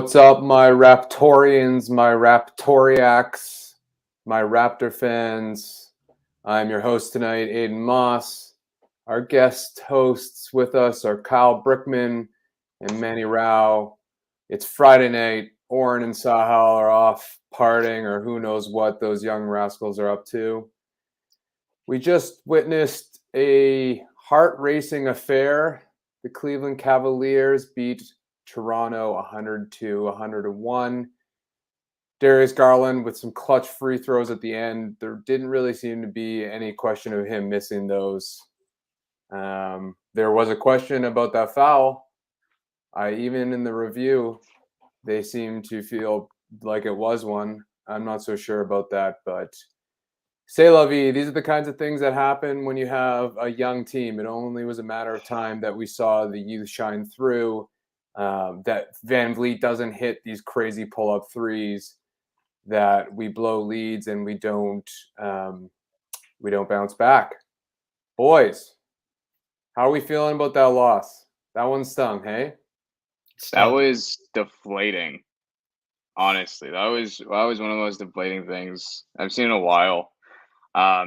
What's up, my Raptorians, my Raptoriacs, my Raptor fans? I'm your host tonight, Aiden Moss. Our guest hosts with us are Kyle Brickman and Manny Rao. It's Friday night. Oren and Sahal are off partying, or who knows what those young rascals are up to. We just witnessed a heart-racing affair. The Cleveland Cavaliers beat Toronto 100-101. Darius Garland with some clutch free throws at the end. There didn't really seem to be any question of him missing those. There was a question about that foul. Even in the review, they seemed to feel like it was one. I'm not so sure about that, but c'est la vie. These are the kinds of things that happen when you have a young team. It only was a matter of time that we saw the youth shine through. That Van Vliet doesn't hit these crazy pull-up threes, that we blow leads and we don't bounce back. Boys, how are we feeling about that loss? That one stung, hey? That was deflating. Honestly, that was one of the most deflating things I've seen in a while. Yeah,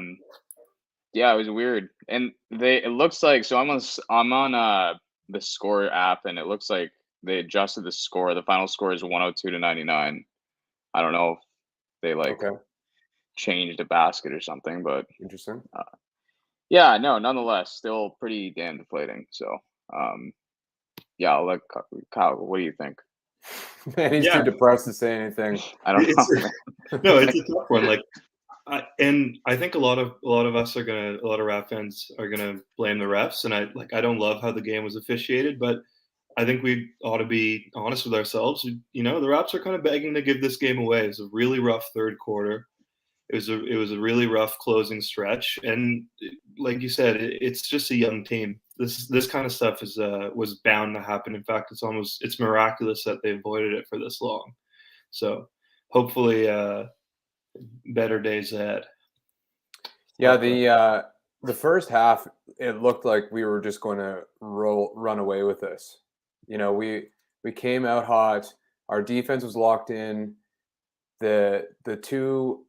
it was weird, and it looks like, so I'm on the score app, and it looks like they adjusted the score. The final score is 102-99. I don't know if they changed a basket or something, but Interesting. yeah, no, nonetheless, still pretty damn deflating. So, yeah, I'll let Kyle. What do you think? Man, he's too depressed to say anything. I don't know. No, it's a tough one. And I think a lot of Rap fans are gonna blame the refs, and I don't love how the game was officiated, but I think we ought to be honest with ourselves. You know, the Raps are kind of begging to give this game away. It was a really rough third quarter. It was a really rough closing stretch, and like you said, it's just a young team. This kind of stuff was bound to happen. In fact, it's miraculous that they avoided it for this long. So hopefully, better days ahead. Yeah, the first half, it looked like we were just going to run away with this. You know, we came out hot. Our defense was locked in. The two,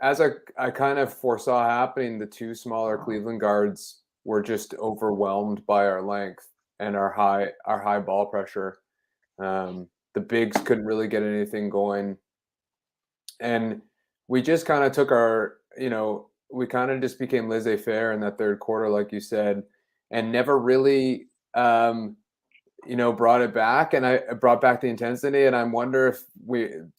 as I kind of foresaw happening, the two smaller Cleveland guards were just overwhelmed by our length and our high ball pressure. The bigs couldn't really get anything going, and we just kind of took we kind of just became laissez-faire in that third quarter, like you said, and never really brought it back, and I brought back the intensity. And I wonder if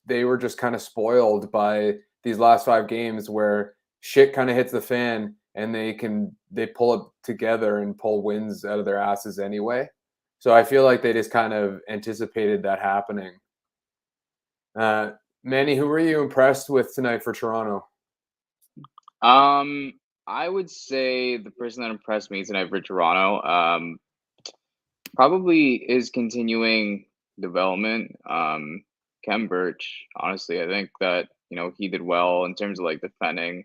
they were just kind of spoiled by these last 5 games where shit kind of hits the fan and they pull it together and pull wins out of their asses anyway. So I feel like they just kind of anticipated that happening. Manny, who were you impressed with tonight for Toronto? I would say the person that impressed me tonight for Toronto, probably is continuing development. Khem Birch, honestly, I think that, he did well in terms of defending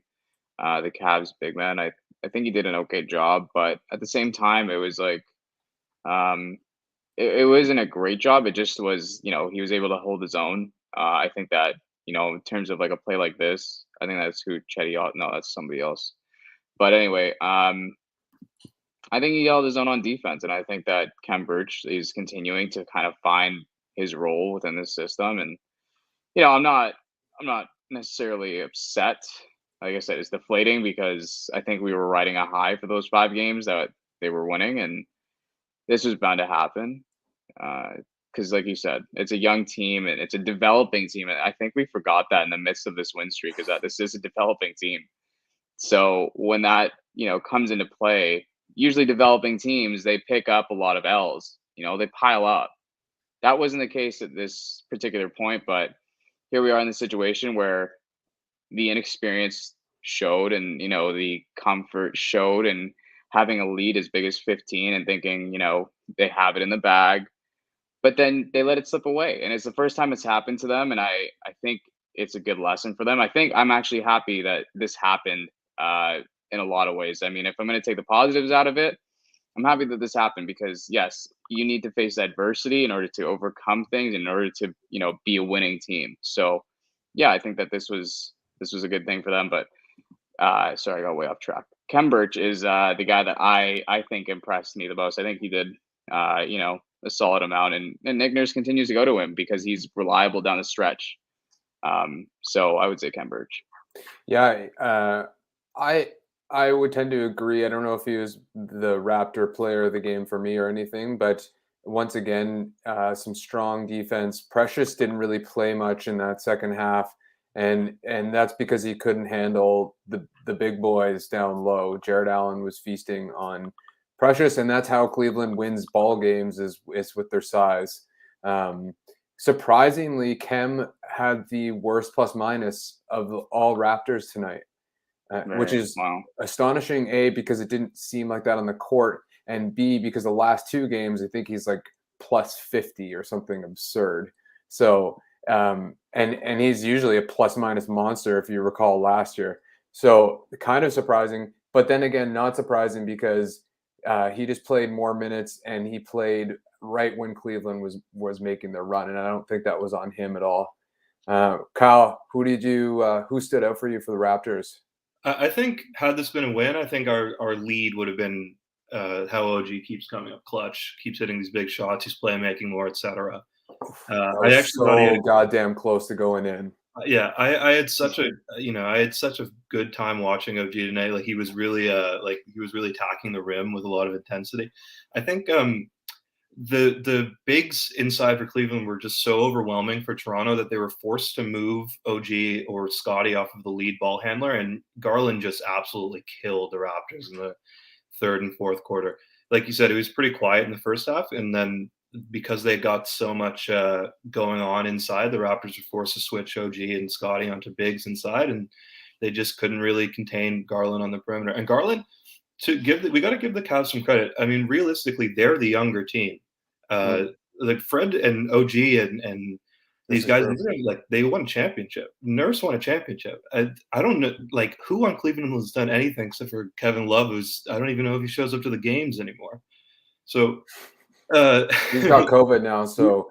the Cavs big man. I think he did an okay job, but at the same time, it was it wasn't a great job. It just was, he was able to hold his own. I think that, in terms of a play like this, I think that's who no, that's somebody else. But anyway, I think he held his own on defense, and I think that Khem Birch is continuing to kind of find his role within this system. And I'm not necessarily upset. Like I said, it's deflating because I think we were riding a high for those 5 games that they were winning, and this was bound to happen. Because, like you said, it's a young team and it's a developing team, and I think we forgot that in the midst of this win streak, is that this is a developing team. So when that comes into play, usually developing teams, they pick up a lot of L's. They pile up. That wasn't the case at this particular point, but here we are in the situation where the inexperience showed, and the comfort showed, and having a lead as big as 15 and thinking they have it in the bag, but then they let it slip away, and it's the first time it's happened to them, and I think it's a good lesson for them. I think I'm actually happy that this happened in a lot of ways. I mean, if I'm going to take the positives out of it, I'm happy that this happened because yes, you need to face adversity in order to overcome things, in order to be a winning team. So yeah, I think that this was a good thing for them. But sorry, I got way off track. Khem Birch is the guy that I think impressed me the most. I think he did a solid amount, and Nick Nurse continues to go to him because he's reliable down the stretch. So I would say Khem Birch. Yeah, I would tend to agree. I don't know if he was the Raptor player of the game for me or anything, but once again, some strong defense. Precious didn't really play much in that second half, and that's because he couldn't handle the big boys down low. Jared Allen was feasting on Precious, and that's how Cleveland wins ball games is with their size. Surprisingly, Khem had the worst plus minus of all Raptors tonight, which is Wow. astonishing. A, because it didn't seem like that on the court, and B, because the last two games, I think he's like plus 50 or something absurd. So, and he's usually a plus minus monster if you recall last year. So kind of surprising, but then again, not surprising because he just played more minutes and he played right when Cleveland was making their run, and I don't think that was on him at all. Kyle, who stood out for you for the Raptors? I think had this been a win, I think our lead would have been how OG keeps coming up clutch, keeps hitting these big shots, he's playmaking more, etc. I actually thought he had goddamn close to going in. Yeah, I had such a good time watching OG tonight. Like he was really attacking the rim with a lot of intensity. I think the bigs inside for Cleveland were just so overwhelming for Toronto that they were forced to move OG or Scottie off of the lead ball handler, and Garland just absolutely killed the Raptors in the third and fourth quarter. Like you said, it was pretty quiet in the first half, and then because they got so much going on inside, the Raptors were forced to switch OG and Scottie onto bigs inside, and they just couldn't really contain Garland on the perimeter. And Garland, we got to give the Cavs some credit. I mean, realistically, they're the younger team. Like Fred and OG and these guys, like they won a championship. Nurse won a championship. I don't know, like who on Cleveland has done anything except for Kevin Love, who's I don't even know if he shows up to the games anymore. So he's got COVID now, so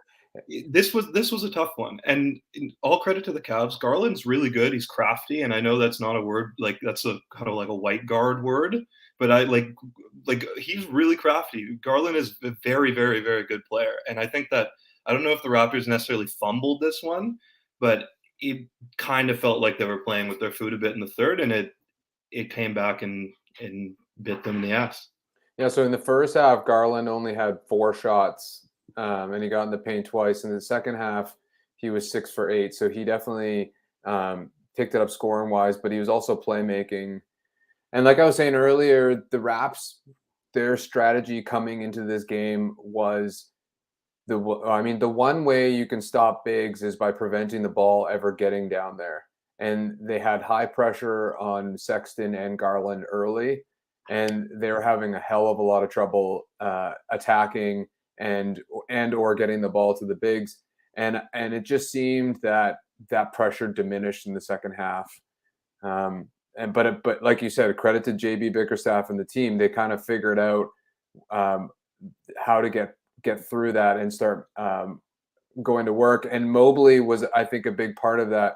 this was a tough one. And all credit to the Cavs. Garland's really good. He's crafty, and I know that's not a word like that's a kind of like a white guard word, but I like he's really crafty. Garland is a very, very, very good player, and I think that I don't know if the Raptors necessarily fumbled this one, but it kind of felt like they were playing with their food a bit in the third, and it came back and bit them in the ass. Yeah, so in the first half, Garland only had 4 shots, and he got in the paint twice. In the second half, he was 6 for 8, so he definitely picked it up scoring-wise, but he was also playmaking. And like I was saying earlier, the Raps, their strategy coming into this game was the one way you can stop bigs is by preventing the ball ever getting down there. And they had high pressure on Sexton and Garland early, and they were having a hell of a lot of trouble attacking and or getting the ball to the bigs. And it just seemed that pressure diminished in the second half. But like you said, credit to JB Bickerstaff and the team. They kind of figured out how to get through that and start going to work. And Mobley was, I think, a big part of that,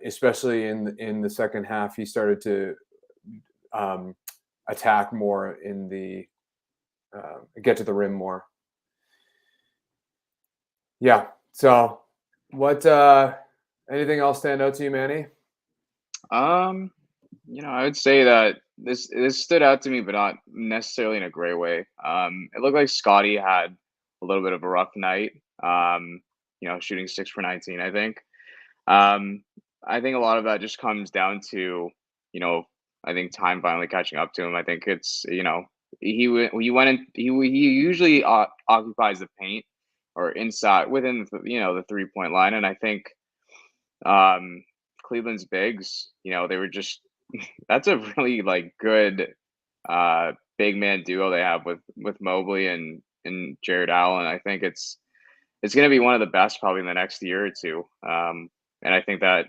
especially in the second half. He started to attack more in the get to the rim more. Yeah. So, what? Anything else stand out to you, Manny? I would say that this stood out to me, but not necessarily in a great way. It looked like Scottie had a little bit of a rough night. Shooting 6 for 19, I think. I think a lot of that just comes down to, I think time finally catching up to him. I think it's, he usually occupies the paint or inside within the 3-point line, and I think Cleveland's bigs, they were just that's a really good big man duo they have with Mobley and Jared Allen. I think it's going to be one of the best probably in the next year or two. And I think that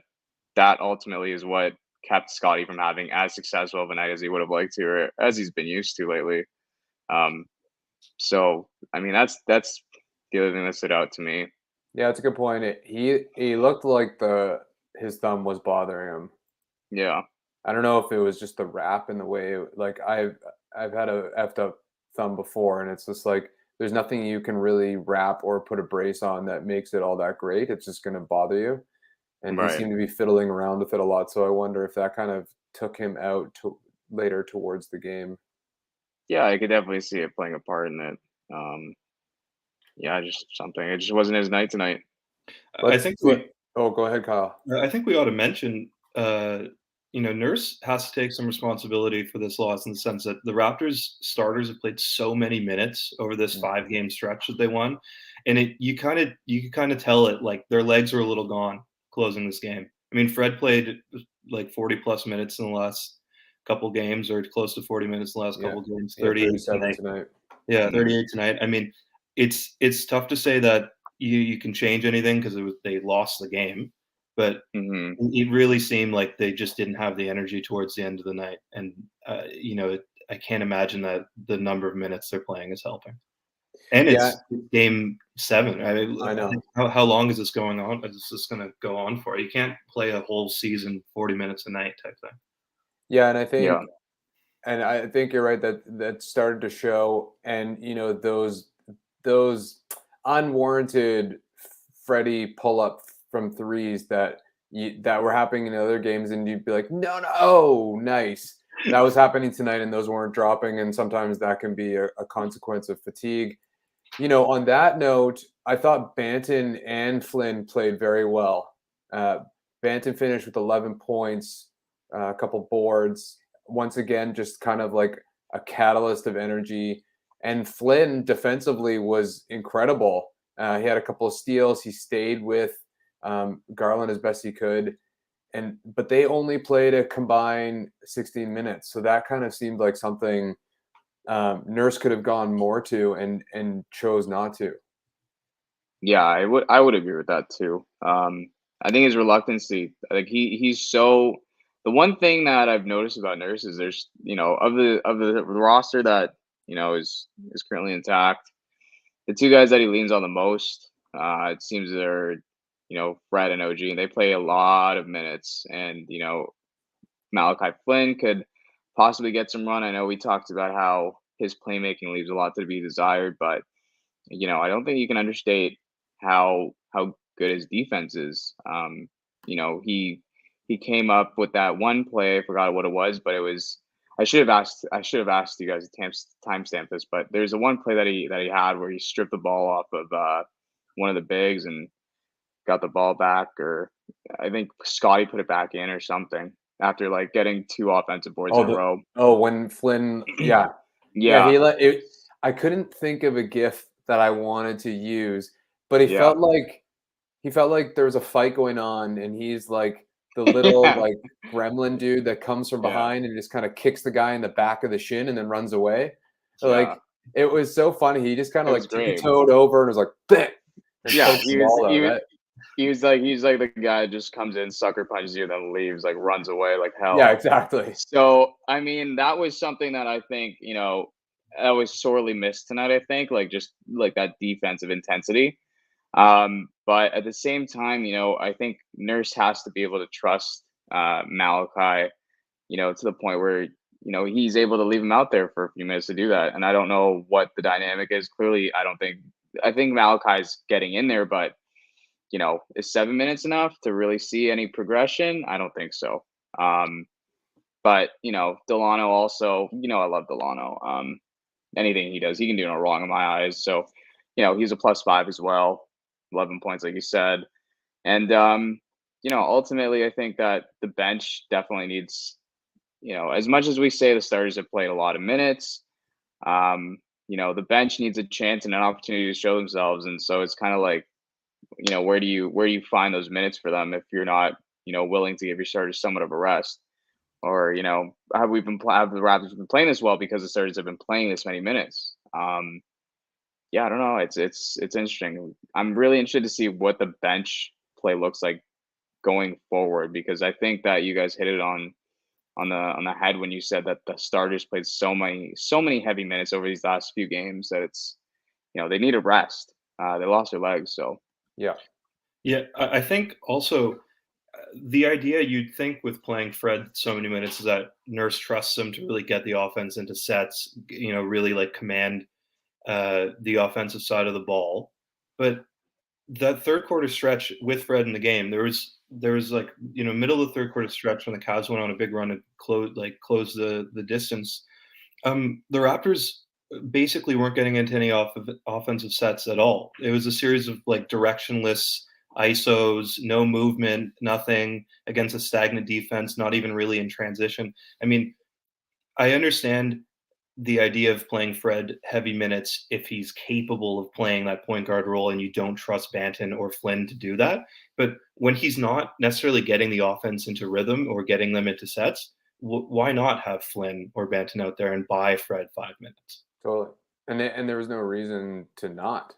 ultimately is what kept Scottie from having as successful of a night as he would have liked to, or as he's been used to lately. So I mean, that's the other thing that stood out to me. Yeah, it's a good point. He looked like his thumb was bothering him. Yeah. I don't know if it was just the wrap and the way like I've had a effed up thumb before, and it's just like there's nothing you can really wrap or put a brace on that makes it all that great. It's just going to bother you. And he Right. seemed to be fiddling around with it a lot. So I wonder if that kind of took him out later towards the game. Yeah, I could definitely see it playing a part in it. Yeah, just something. It just wasn't his night tonight. I Let's think let, we oh, go ahead, Kyle. I think we ought to mention, Nurse has to take some responsibility for this loss in the sense that the Raptors starters have played so many minutes over this 5-game stretch that they won, and you could kind of tell it like their legs were a little gone closing this game. I mean, Fred played like 40 plus minutes in the last couple games, or close to 40 minutes in the last couple games. 38 37 tonight. Yeah, 38 tonight. I mean, it's tough to say that you can change anything because they lost the game, but Hmm. it really seemed like they just didn't have the energy towards the end of the night, and I can't imagine that the number of minutes they're playing is helping. And Yeah, it's game 7. I know. How long is this going on? Is this going to go on for? You can't play a whole season 40 minutes a night type thing. Yeah, Yeah. and I think you're right that started to show, and those unwarranted Freddie pull up from threes that were happening in other games, and you'd be like, no, nice. That was happening tonight, and those weren't dropping, and sometimes that can be a consequence of fatigue. On that note, I thought Banton and Flynn played very well. Banton finished with 11 points, a couple boards. Once again, just kind of like a catalyst of energy. And Flynn defensively was incredible. He had a couple of steals. He stayed with Garland as best he could. But they only played a combined 16 minutes. So that kind of seemed like something Nurse could have gone more to and chose not to. Yeah, I would agree with that too. I think his reluctancy, like he's so the one thing that I've noticed about Nurse is there's of the roster that is currently intact, the two guys that he leans on the most, it seems they're Fred and OG, and they play a lot of minutes, and Malachi Flynn could possibly get some run. I know we talked about how his playmaking leaves a lot to be desired, but I don't think you can understate how good his defense is. He came up with that one play. I forgot what it was, but it was. I should have asked you guys to timestamp this, but there's a one play that he had where he stripped the ball off of one of the bigs and got the ball back, or I think Scottie put it back in or something after like getting 2 offensive boards in a row. When Flynn, yeah, Yeah, he let it. I couldn't think of a GIF that I wanted to use, but he yeah. felt like there was a fight going on, and he's like the little like gremlin dude that comes from Yeah. behind and just kind of kicks the guy in the back of the shin and then runs away. Yeah. Like it was so funny. He just kind It of was like great. tiptoed over and was like, "Bleh," and Yeah, poked the ball out. he's like the guy that just comes in, sucker punches you, then leaves, like runs away like Yeah, hell. exactly. So I mean, that was something that I think that was sorely missed tonight. I think like just like that defensive intensity. But at the same time, I think Nurse has to be able to trust Malachi, to the point where he's able to leave him out there for a few minutes to do that. And I don't know what the dynamic is. Clearly, I think Malachi's getting in there, but is 7 minutes enough to really see any progression? I don't think so. But Delano also, I love Delano. Anything he does, he can do no wrong in my eyes. So, he's a +5 as well, 11 points, like you said. And ultimately, I think that the bench definitely needs, as much as we say the starters have played a lot of minutes, the bench needs a chance and an opportunity to show themselves. And so it's kind of like, where do you find those minutes for them if you're not, willing to give your starters somewhat of a rest? Or have the Raptors been playing this well because the starters have been playing this many minutes? Yeah, I don't know. It's interesting. I'm really interested to see what the bench play looks like going forward, because I think that you guys hit it on on the head when you said that the starters played so many heavy minutes over these last few games that it's they need a rest. They lost their legs, so Yeah. Yeah, I think also the idea you'd think with playing Fred so many minutes is that Nurse trusts him to really get the offense into sets, really like command the offensive side of the ball. But that third quarter stretch with Fred in the game, there was like middle of the third quarter stretch when the Cavs went on a big run to close the distance. The Raptors basically weren't getting into any offensive sets at all. It was a series of like directionless ISOs, no movement, nothing against a stagnant defense, not even really in transition. I mean, I understand the idea of playing Fred heavy minutes if he's capable of playing that point guard role and you don't trust Banton or Flynn to do that. But when he's not necessarily getting the offense into rhythm or getting them into sets, why not have Flynn or Banton out there and buy Fred 5 minutes? Totally. And there was no reason to not.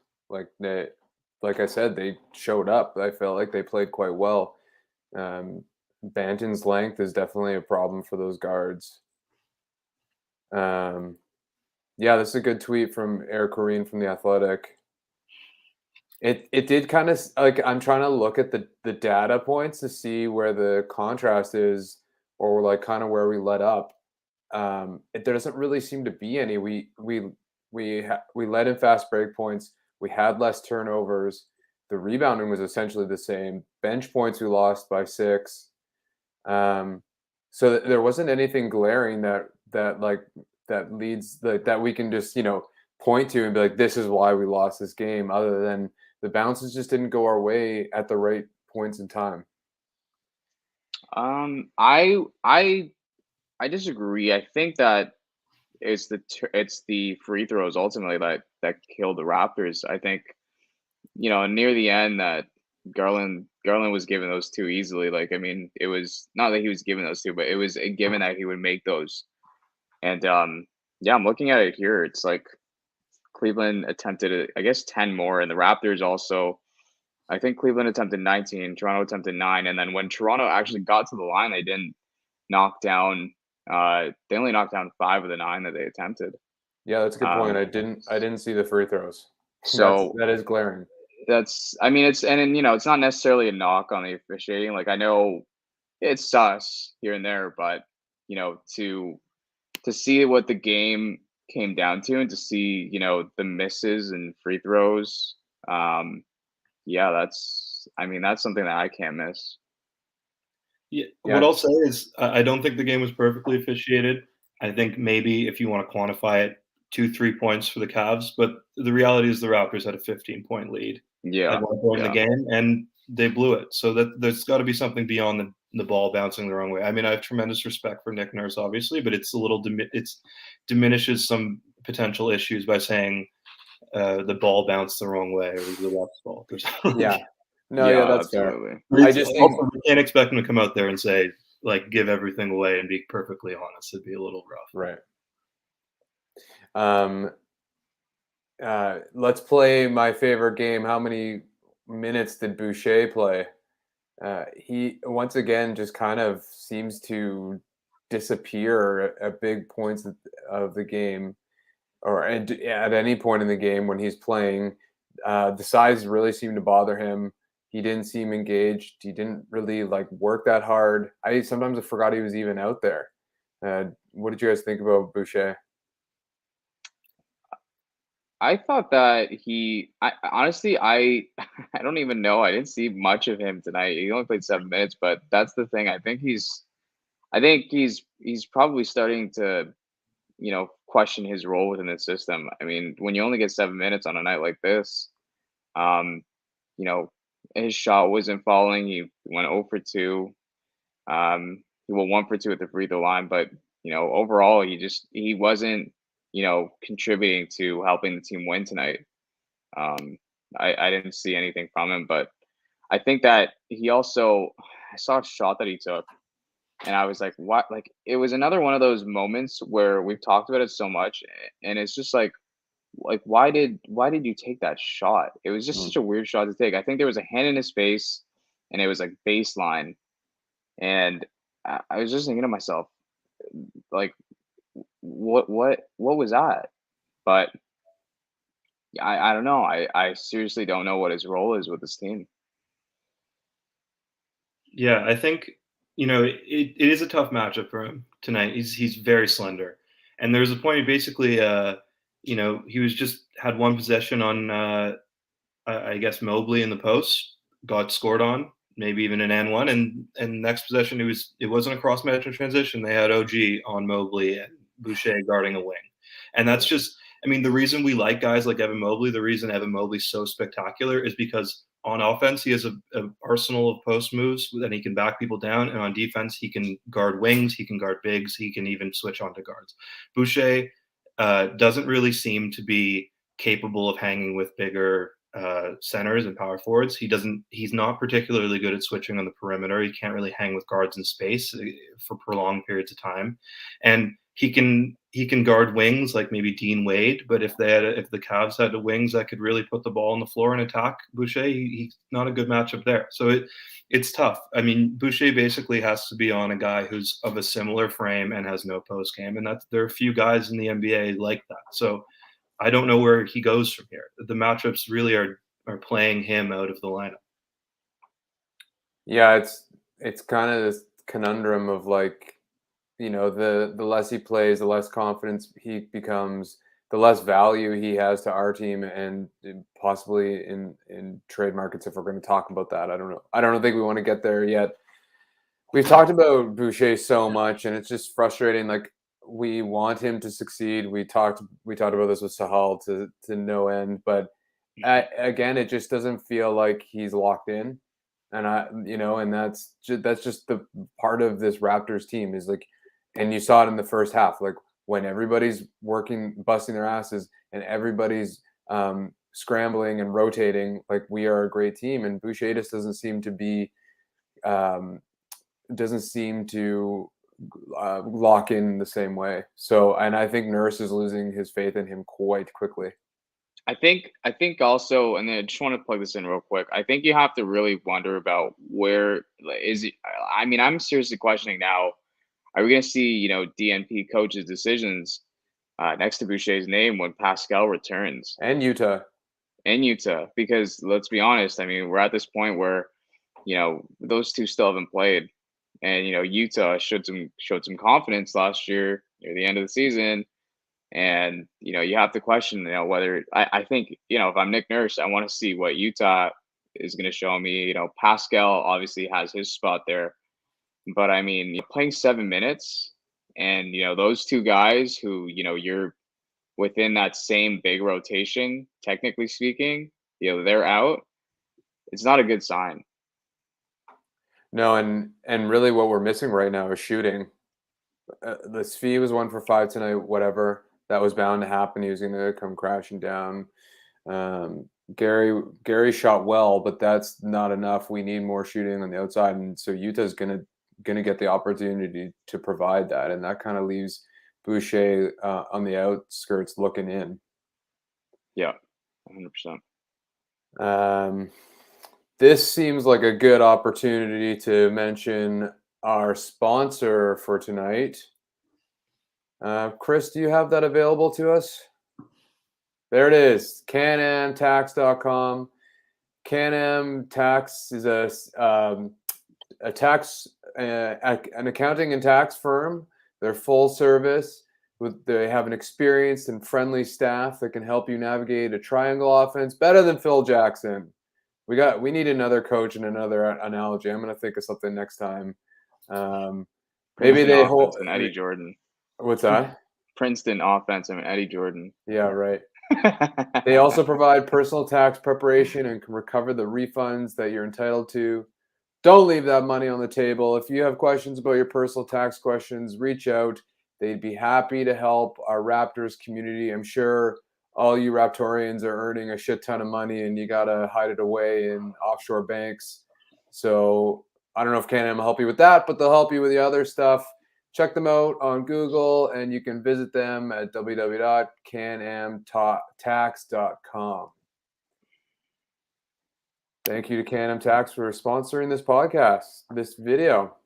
Like I said, they showed up. I felt like they played quite well. Banton's length is definitely a problem for those guards. Yeah, this is a good tweet from Eric Corrine from The Athletic. It did kind of like, I'm trying to look at the data points to see where the contrast is, or like kind of where we let up. There doesn't really seem to be any. We let in fast break points. We had less turnovers. The rebounding was essentially the same. Bench points we lost by 6. So there wasn't anything glaring that leads that we can just point to and be like, this is why we lost this game. Other than the bounces just didn't go our way at the right points in time. I disagree. I think that it's the free throws ultimately that killed the Raptors. I think near the end that Garland was given those two easily. Like, I mean, it was not that he was given those two, but it was a given that he would make those. And yeah, I'm looking at it here. It's like Cleveland attempted, I guess, 10 more, and the Raptors also. I think Cleveland attempted 19, Toronto attempted 9, and then when Toronto actually got to the line, they didn't knock down. They only knocked down 5 of the 9 that they attempted. Yeah, that's a good point. I didn't see the free throws. So that is glaring. I mean, it's not necessarily a knock on the officiating. Like, I know it's sus here and there, but to see what the game came down to and to see the misses and free throws, yeah, that's something that I can't miss. Yeah. What I'll say is I don't think the game was perfectly officiated. I think maybe if you want to quantify it, 2-3 points for the Cavs, but the reality is the Raptors had a 15-point lead at one point in the game, and they blew it. So there's got to be something beyond the ball bouncing the wrong way. I mean, I have tremendous respect for Nick Nurse, obviously, but it's a little diminishes some potential issues by saying the ball bounced the wrong way or the ref's fault or something. Yeah. No, yeah, that's absolutely. Fair. I just think we can't expect him to come out there and say, like, give everything away and be perfectly honest. It'd be a little rough. Right. Let's play my favorite game. How many minutes did Boucher play? He once again just kind of seems to disappear at big points of the game, or at any point in the game when he's playing. The size really seemed to bother him. He didn't seem engaged. He didn't really work that hard. I sometimes forgot he was even out there. What did you guys think about Boucher? I thought that I honestly, I don't even know. I didn't see much of him tonight. He only played 7 minutes, but that's the thing. I think he's probably starting to, question his role within the system. I mean, when you only get 7 minutes on a night like this, his shot wasn't falling. He went 0 for 2. He went 1 for 2 at the free throw line, but overall, he wasn't contributing to helping the team win tonight. I didn't see anything from him, but I think that he also, I saw a shot that he took and I was like, what? Like, it was another one of those moments where we've talked about it so much and it's just like, why did you take that shot? It was just such a weird shot to take. I think there was a hand in his face and it was like baseline. And I was just thinking to myself, like what was that? But I don't know. I seriously don't know what his role is with this team. Yeah, I think it is a tough matchup for him tonight. He's very slender, and there was a point basically, he was just had one possession on I guess Mobley in the post, got scored on, maybe even an N1, and next possession it wasn't a cross match transition. They had OG on Mobley and Boucher guarding a wing, and that's just. I mean, the reason we like guys like Evan Mobley, the reason Evan Mobley's so spectacular is because on offense he has an arsenal of post moves that he can back people down, and on defense he can guard wings, he can guard bigs, he can even switch onto guards. Boucher doesn't really seem to be capable of hanging with bigger centers and power forwards. He's not particularly good at switching on the perimeter. He can't really hang with guards in space for prolonged periods of time, and he can guard wings like maybe Dean Wade. But if the Cavs had the wings that could really put the ball on the floor and attack Boucher, he's not a good matchup there. So it's tough. I mean, Boucher basically has to be on a guy who's of a similar frame and has no post game, and there are a few guys in the NBA like that. So I don't know where he goes from here. The matchups really are playing him out of the lineup. Yeah, it's kind of this conundrum of like, the less he plays, the less confidence he becomes, the less value he has to our team, and possibly in trade markets if we're going to talk about that. I don't know. I don't think we want to get there yet. We've talked about Boucher so much, and it's just frustrating. Like, we want him to succeed. We talked about this with Sahal to no end, but again, it just doesn't feel like he's locked in. And and that's just the part of this Raptors team is like, and you saw it in the first half, like when everybody's working, busting their asses, and everybody's scrambling and rotating, like we are a great team. And Boucher just doesn't seem to lock in the same way. So, and I think Nurse is losing his faith in him quite quickly. I think also, and then I just want to plug this in real quick. I think you have to really wonder about where is he. I mean, I'm seriously questioning now. Are we going to see DNP coaches' decisions next to Boucher's name when Pascal returns And Utah? Because let's be honest. I mean, we're at this point where those two still haven't played, and Utah showed some confidence last year near the end of the season. And you have to question whether I think if I'm Nick Nurse, I want to see what Utah is going to show me. Pascal obviously has his spot there, but I mean, you're playing 7 minutes, and those two guys who you're within that same big rotation, technically speaking, they're out. It's not a good sign. No, and really what we're missing right now is shooting. The Svi was 1 for 5 tonight. Whatever, that was bound to happen. He was going to come crashing down. Gary shot well, but that's not enough. We need more shooting on the outside, and so Utah's going to get the opportunity to provide that, and that kind of leaves Boucher on the outskirts looking in. Yeah, 100%. This seems like a good opportunity to mention our sponsor for tonight. Chris, do you have that available to us? There it is, canamtax.com. Can-Am Tax is a tax, an accounting and tax firm. They're full service. They have an experienced and friendly staff that can help you navigate a triangle offense better than Phil Jackson. We need another coach and another analogy. I'm going to think of something next time. Maybe they hold and Eddie Jordan. What's that? Princeton offense and Eddie Jordan. Yeah, right. They also provide personal tax preparation and can recover the refunds that you're entitled to. Don't leave that money on the table. If you have questions about your personal tax questions, reach out. They'd be happy to help our Raptors community. I'm sure all you Raptorians are earning a shit ton of money and you got to hide it away in offshore banks. So I don't know if Can-Am will help you with that, but they'll help you with the other stuff. Check them out on Google, and you can visit them at www.canamtax.com. Thank you to Can-Am Tax for sponsoring this podcast, this video.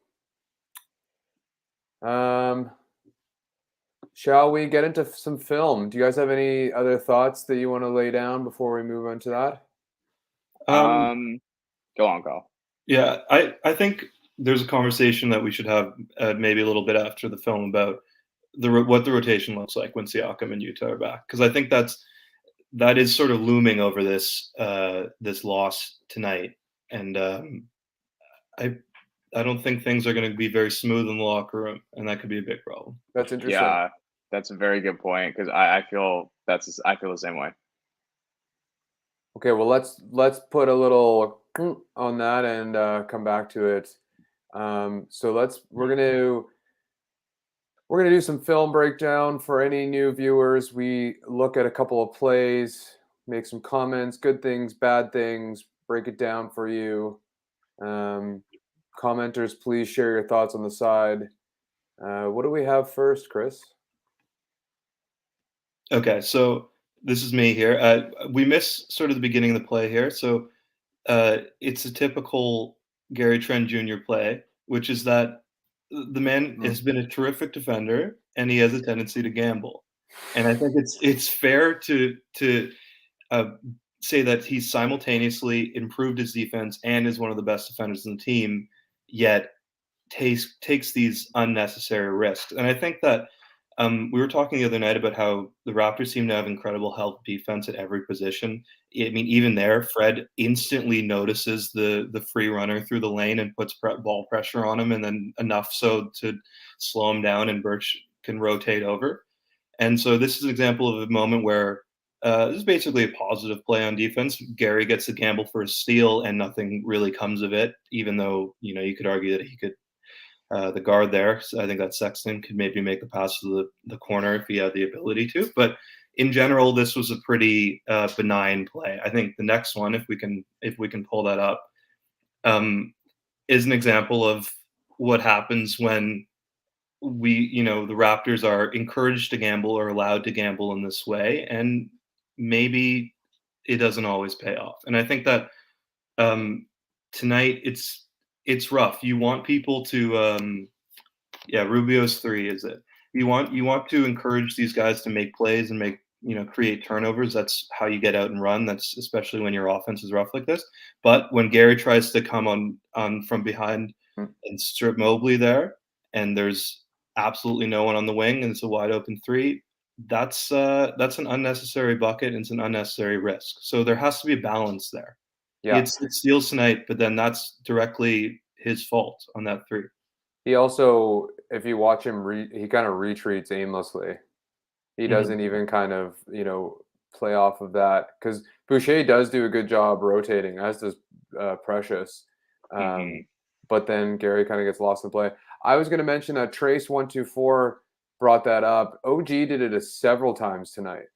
shall we get into some film? Do you guys have any other thoughts that you want to lay down before we move on to that? Go on, Carl. Yeah, I think there's a conversation that we should have maybe a little bit after the film about what the rotation looks like when Siakam and Utah are back, because I think that is sort of looming over this this loss tonight, and I don't think things are going to be very smooth in the locker room, and that could be a big problem. That's interesting. Yeah, that's a very good point, because I feel the same way. Okay, well let's put a little on that and come back to it. So we're gonna do some film breakdown for any new viewers. We look at a couple of plays, make some comments, good things, bad things, break it down for you. Commenters, please share your thoughts on the side. What do we have first, Chris? Okay, so this is me here. We missed sort of the beginning of the play here. So it's a typical Gary Trent Jr. play, which is that the man has been a terrific defender and he has a tendency to gamble. And I think it's fair to say that he's simultaneously improved his defense and is one of the best defenders in the team, yet takes these unnecessary risks. And I think that we were talking the other night about how the Raptors seem to have incredible help defense at every position. I mean, even there, Fred instantly notices the free runner through the lane and puts ball pressure on him, and then enough so to slow him down, and Birch can rotate over. And so this is an example of a moment where this is basically a positive play on defense. Gary gets the gamble for a steal, and nothing really comes of it, even though, you could argue that he could the guard there. So I think that Sexton could maybe make the pass to the corner if he had the ability to. But in general, this was a pretty benign play. I think the next one, if we can pull that up, is an example of what happens when the Raptors are encouraged to gamble or allowed to gamble in this way, and maybe it doesn't always pay off. And I think that tonight it's rough. You want people to Rubio's 3 is it. You want to encourage these guys to make plays and create turnovers. That's how you get out and run. That's especially when your offense is rough like this. But when Gary tries to come on from behind and strip Mobley there, and there's absolutely no one on the wing and it's a wide open 3, that's an unnecessary bucket and it's an unnecessary risk. So there has to be a balance there. Yeah, it steals tonight, but then that's directly his fault on that 3. He also, if you watch him, he kind of retreats aimlessly. He doesn't even kind of, play off of that, because Boucher does do a good job rotating, as does Precious. But then Gary kind of gets lost in play. I was going to mention that Trace124 brought that up. OG did it several times tonight,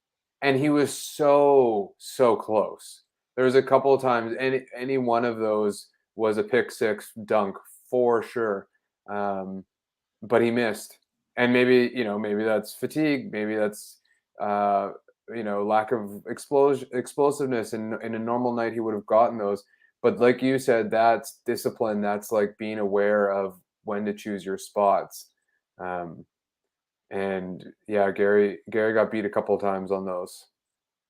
and he was so close. There was a couple of times, any one of those was a pick 6 dunk for sure. But he missed, and maybe that's fatigue, maybe that's lack of explosiveness. In a normal night he would have gotten those, but like you said, that's discipline. That's like being aware of when to choose your spots. And yeah, Gary got beat a couple of times on those.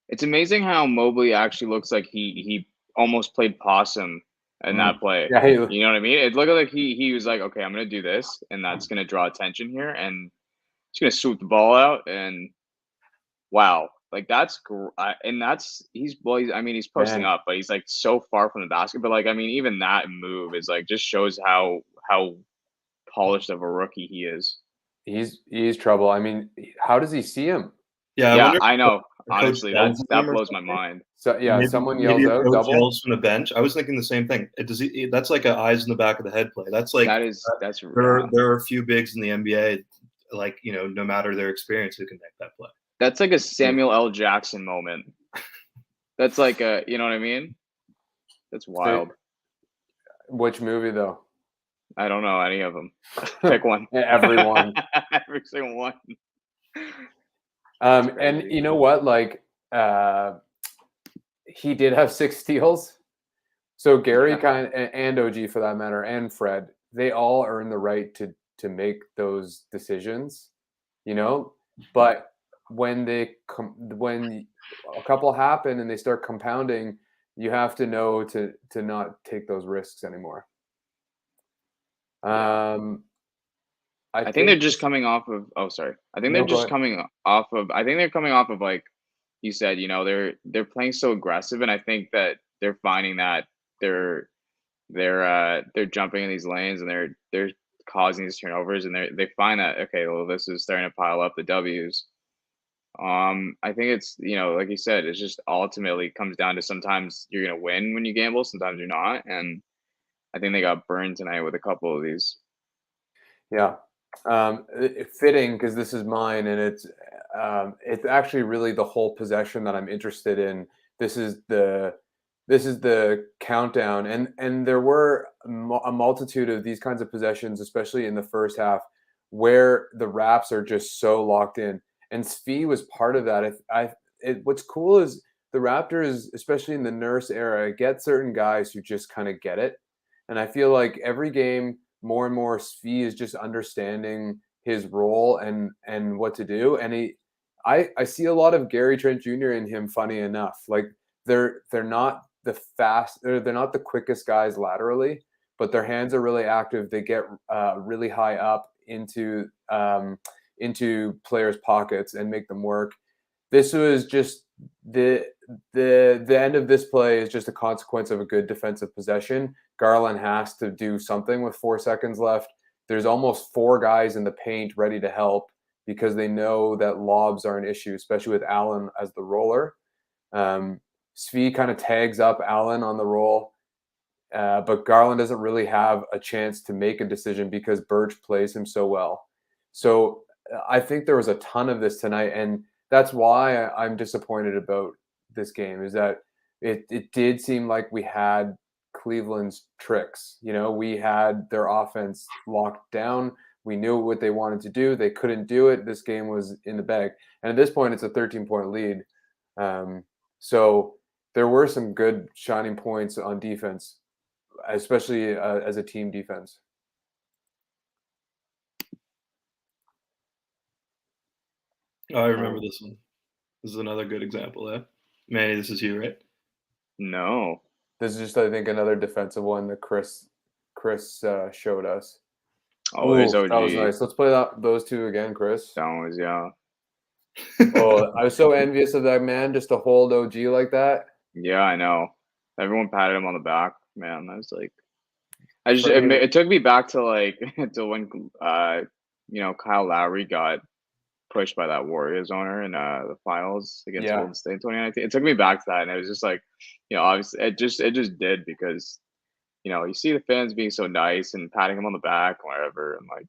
It's amazing how Mobley actually looks like he almost played possum in that play. Yeah, you know what I mean? It looked like he was like, okay, I'm gonna do this, and that's gonna draw attention here, and he's gonna swoop the ball out, and wow, like that's and he's posting up, but he's like so far from the basket. But like, I mean, even that move is like just shows how polished of a rookie he is. He's trouble. I mean, how does he see him? Yeah, I know. Honestly, that blows my mind. So yeah, someone yells out double. Yells from the bench. I was thinking the same thing. That's like a eyes in the back of the head play. That's like that's there are a few bigs in the NBA, like no matter their experience, who can make that play. That's like a Samuel L. Jackson moment. That's like you know what I mean? That's wild. Which movie though? I don't know any of them. Pick one. Everyone. Every single one. And you know what? Like, he did have 6 steals. So Gary and OG for that matter, and Fred, they all earn the right to make those decisions. but when when a couple happen and they start compounding, you have to know to not take those risks anymore. I think they're just coming off of. Oh, sorry. I think they're just coming off of. I think they're coming off of, like you said. They're playing so aggressive, and I think that they're finding that they're jumping in these lanes and they're causing these turnovers, and they find that, okay, well, this is starting to pile up the W's. I think it's, like you said, it's just ultimately comes down to sometimes you're gonna win when you gamble, sometimes you're not, and I think they got burned tonight with a couple of these. Yeah. Fitting, because this is mine, and it's actually really the whole possession that I'm interested in. This is the countdown, and there were a multitude of these kinds of possessions, especially in the first half, where the Raps are just so locked in, and Svi was part of that. What's cool is the Raptors, especially in the Nurse era, get certain guys who just kind of get it, and I feel like every game, more and more, Svi is just understanding his role and what to do. And I see a lot of Gary Trent Jr. in him. Funny enough, like they're not they're not the quickest guys laterally, but their hands are really active. They get really high up into players' pockets and make them work. This was just the end of this play is just a consequence of a good defensive possession. Garland has to do something with 4 seconds left. There's almost 4 guys in the paint ready to help because they know that lobs are an issue, especially with Allen as the roller. Svi kind of tags up Allen on the roll, but Garland doesn't really have a chance to make a decision because Birch plays him so well. So I think there was a ton of this tonight, and that's why I'm disappointed about this game, is that it did seem like we had Cleveland's tricks. We had their offense locked down. We knew what they wanted to do. They couldn't do it. This game was in the bag. And at this point, it's a 13-point lead. So there were some good shining points on defense, especially as a team defense. Oh, I remember this one. This is another good example, eh? Manny, this is you, right? No. This is just, I think, another defensive one that Chris showed us. Oh, there's OG. That was nice. Let's play those two again, Chris. That one was, yeah. Oh, I was so envious of that man just to hold OG like that. Yeah, I know. Everyone patted him on the back, man. I was like, it took me back to when Kyle Lowry got pushed by that Warriors owner in the finals against Golden State in 2019. It took me back to that, and it was just like, obviously it just did, because you see the fans being so nice and patting him on the back or whatever, and like,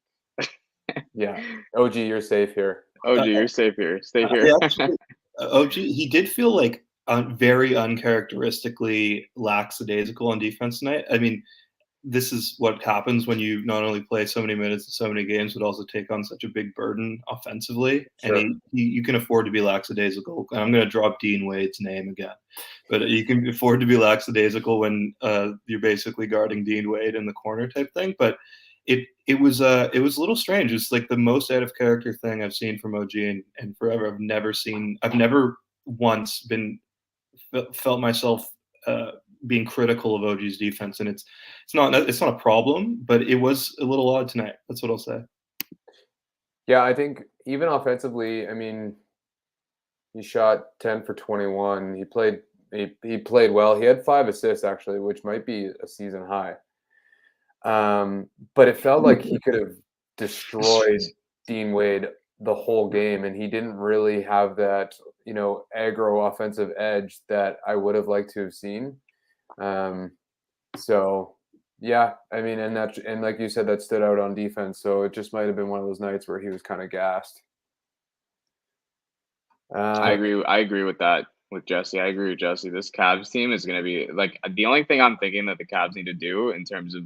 yeah, OG, you're safe here. OG, you're safe here. Stay here. Actually, OG, he did feel like very uncharacteristically lackadaisical on defense tonight. I mean, this is what happens when you not only play so many minutes in so many games, but also take on such a big burden offensively. Sure. And you can afford to be lackadaisical. And I'm going to drop Dean Wade's name again, but you can afford to be lackadaisical when you're basically guarding Dean Wade in the corner type thing. But it was a little strange. It's like the most out of character thing I've seen from OG and forever. I've never once felt myself being critical of OG's defense, and it's not a problem, but it was a little odd tonight. That's what I'll say. Yeah, I think even offensively, I mean, he shot 10 for 21. He played well. He had 5 assists actually, which might be a season high. But it felt like he could have destroyed Dean Wade the whole game, and he didn't really have that, aggro offensive edge that I would have liked to have seen. So yeah, I mean, and like you said, that stood out on defense. So it just might have been one of those nights where he was kind of gassed. I agree with that with Jesse. I agree with Jesse. This Cavs team is going to be like, the only thing I'm thinking that the Cavs need to do in terms of,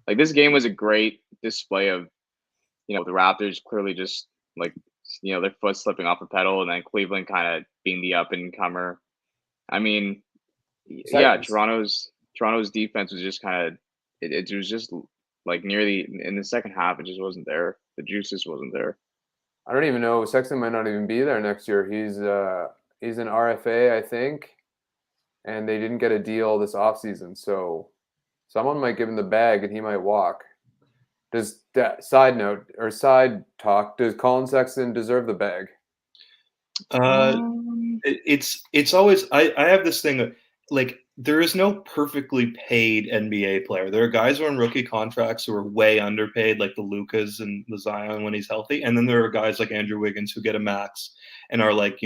like, this game was a great display of, the Raptors clearly just like, their foot slipping off the pedal, and then Cleveland kind of being the up and comer. I mean, yeah, Toronto's defense was just kind of, it was just like nearly in the second half, it just wasn't there. The juice just wasn't there. I don't even know. Sexton might not even be there next year. He's an RFA, I think, and they didn't get a deal this offseason. So someone might give him the bag and he might walk. Does that side note or side talk? Does Colin Sexton deserve the bag? It's always I have this thing like there is no perfectly paid NBA player. There are guys who are on rookie contracts who are way underpaid, like the Lucas and the Zion when he's healthy, and then there are guys like Andrew Wiggins who get a max and are like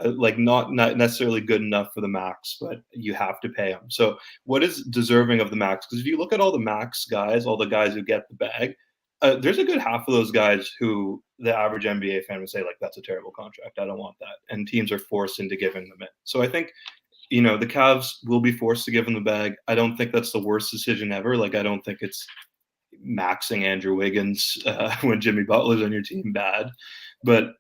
like not necessarily good enough for the max, but you have to pay them. So what is deserving of the max? Because if you look at all the max guys, all the guys who get the bag, there's a good half of those guys who the average NBA fan would say, like, that's a terrible contract. I don't want that. And teams are forced into giving them it. So I think, the Cavs will be forced to give him the bag. I don't think that's the worst decision ever. Like, I don't think it's maxing Andrew Wiggins when Jimmy Butler's on your team bad. But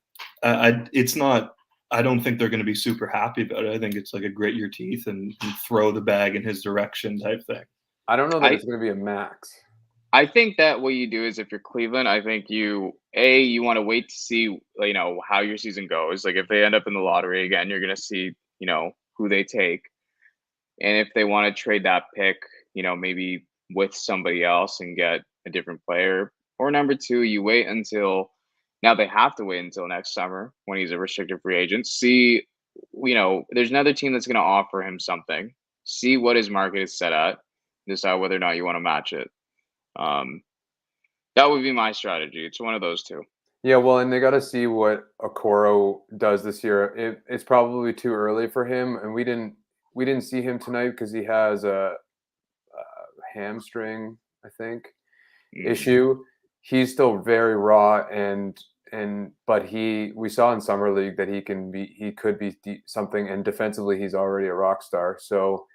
it's not – I don't think they're going to be super happy about it. I think it's like a grit your teeth and throw the bag in his direction type thing. I don't know that it's going to be a max. I think that what you do is if you're Cleveland, I think you want to wait to see, how your season goes. Like if they end up in the lottery again, you're going to see, who they take. And if they want to trade that pick, maybe with somebody else and get a different player. Or number two, you wait until now they have to wait until next summer when he's a restricted free agent. See, there's another team that's going to offer him something. See what his market is set at. Decide whether or not you want to match it. That would be my strategy. It's one of those two. Yeah, well, and they got to see what Okoro does this year. It's probably too early for him, and we didn't see him tonight because he has a hamstring, I think, issue. He's still very raw, but we saw in summer league that he could be something, and defensively he's already a rock star. So.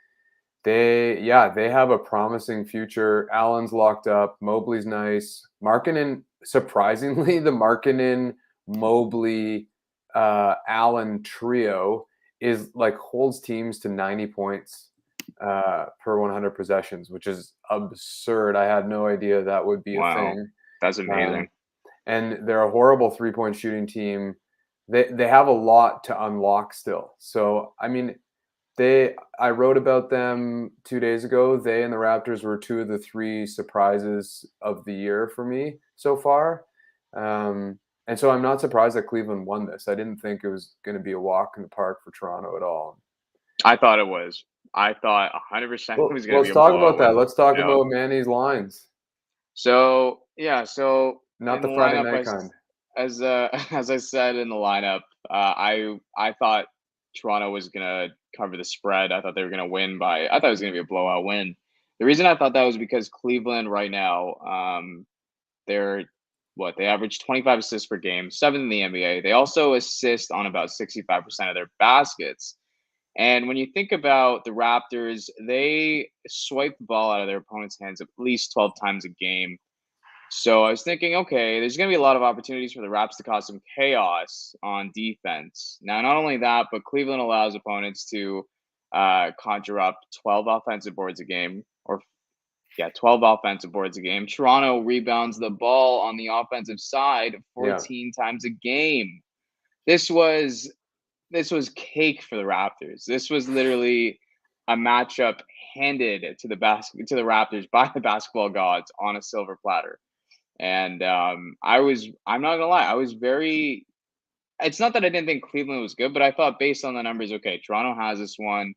They have a promising future. Allen's locked up. Mobley's nice. Markkanen, surprisingly, the Markkanen, Mobley, Allen trio is like holds teams to 90 points per 100 possessions, which is absurd. I had no idea that would be a thing. That's amazing. And they're a horrible 3-point shooting team. They have a lot to unlock still. So, I mean, I wrote about them 2 days ago. They and the Raptors were two of the three surprises of the year for me so far. And so I'm not surprised that Cleveland won this. I didn't think it was going to be a walk in the park for Toronto at all. I thought it was. I thought 100% it was going to be a Let's talk about that. Let's talk about Manny's lines. So, not the Friday night kind. As I said in the lineup, I thought Toronto was going to cover the spread. I thought they were going to win I thought it was going to be a blowout win. The reason I thought that was because Cleveland right now, they average 25 assists per game, 7th in the NBA. They also assist on about 65% of their baskets. And when you think about the Raptors, they swipe the ball out of their opponent's hands at least 12 times a game. So I was thinking, okay, there's going to be a lot of opportunities for the Raps to cause some chaos on defense. Now, not only that, but Cleveland allows opponents to conjure up 12 offensive boards a game, 12 offensive boards a game. Toronto rebounds the ball on the offensive side 14 times a game. This was cake for the Raptors. This was literally a matchup handed to the Raptors by the basketball gods on a silver platter. And I'm not gonna lie, I was very. It's not that I didn't think Cleveland was good, but I thought based on the numbers, okay, Toronto has this one,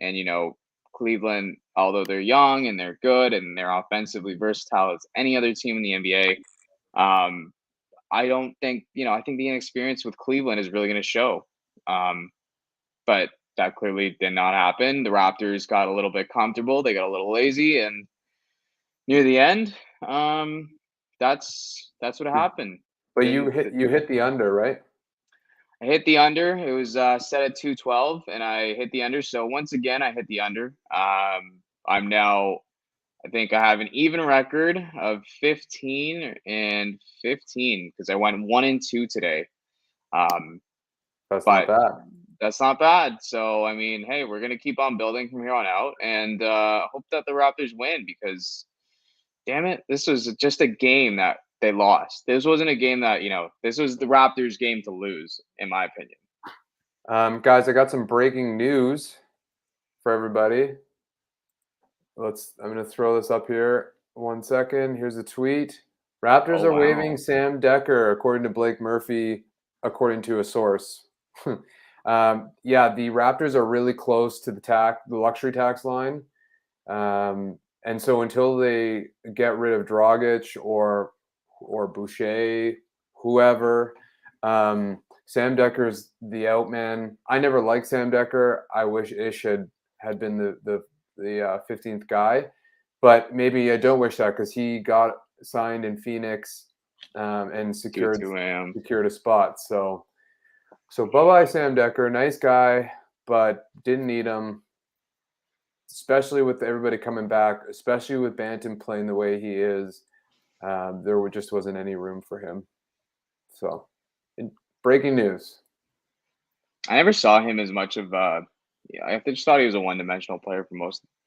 and Cleveland, although they're young and they're good and they're offensively versatile as any other team in the NBA, I don't think I think the inexperience with Cleveland is really going to show, but that clearly did not happen. The Raptors got a little bit comfortable, they got a little lazy, and near the end, that's what happened. But you hit the under, right? I hit the under. It was set at 212, and I hit the under. So once again, I hit the under. I'm now, I think I have an even record of 15 and 15 because I went 1-2 today. That's not bad. That's not bad. So I mean, hey, we're gonna keep on building from here on out, and hope that the Raptors win because. Damn it, this was just a game that they lost. This wasn't a game that, this was the Raptors' game to lose, in my opinion. Guys, I got some breaking news for everybody. I'm going to throw this up here. 1 second. Here's a tweet. Raptors are waiving Sam Dekker, according to Blake Murphy, according to a source. The Raptors are really close to the luxury tax line. And so until they get rid of Dragic or Boucher, whoever, Sam Dekker's the out man. I never liked Sam Dekker. I wish Ish had been the 15th guy, but maybe I don't wish that because he got signed in Phoenix and secured a spot. So bye-bye Sam Dekker. Nice guy, but didn't need him, especially with everybody coming back, especially with Banton playing the way he is. There just wasn't any room for him. So, breaking news. I never saw him as much of I just thought he was a one-dimensional player for